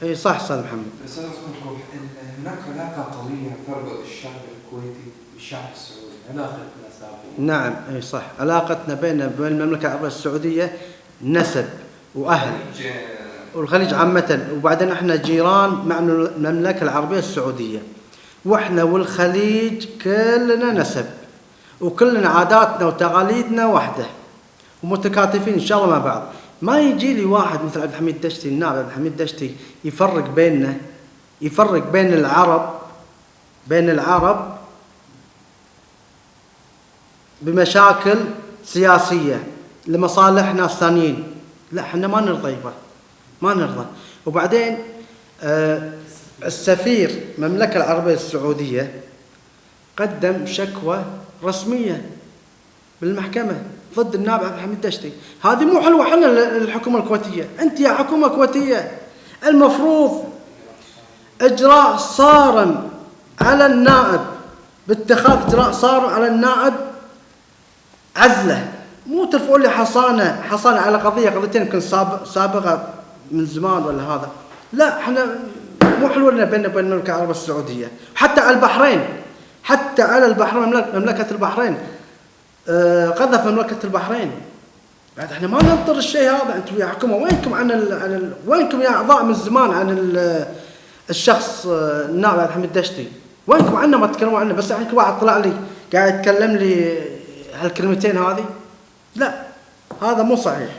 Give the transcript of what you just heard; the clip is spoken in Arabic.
اي صح استاذ محمد. بس انا اذكركم هناك علاقه قويه تربط الشعب الكويتي بالشعب السعودي، علاقه نسب. نعم اي صح، علاقتنا بين المملكه العربيه السعوديه نسب واهل، والخليج عامه، وبعدين احنا جيران مع المملكه العربيه السعوديه، واحنا والخليج كلنا نسب، وكلنا عاداتنا وتقاليدنا واحده، ومتكاتفين ان شاء الله مع بعض. ما يجي لي واحد مثل عبد الحميد دشتي، النائب عبد الحميد دشتي، يفرق بيننا، يفرق بين العرب بمشاكل سياسيه لمصالح ناس ثانيين. لا احنا ما نرضى يبا، ما نرضى. وبعدين السفير المملكه العربيه السعوديه قدم شكوى رسميه بالمحكمه ضد النائب عبد الحميد دشتي. هذه مو حلوه حنا للحكومه الكويتيه. انت يا حكومه كويتيه المفروض اجراء صارم على النائب، باتخاذ اجراء صارم على النائب، عزله، مو ترفعوا لي حصانه على قضيتين يمكن سابقه من زمان ولا هذا. لا احنا مو حلو لنا بيننا وبين المملكه العربيه السعوديه. حتى على البحرين، مملكه البحرين قذف مملكه البحرين. بعد احنا ما ننطر الشيء هذا. انتم يا حكومه وينكم وينكم يا اعضاء من زمان عن الشخص النائب عبد الحميد دشتي؟ وينكم عنه؟ ما تتكلموا عنه. بس الحين كل واحد طلع لي قاعد يتكلم لي هالكلمتين هذه. لا هذا مو صحيح.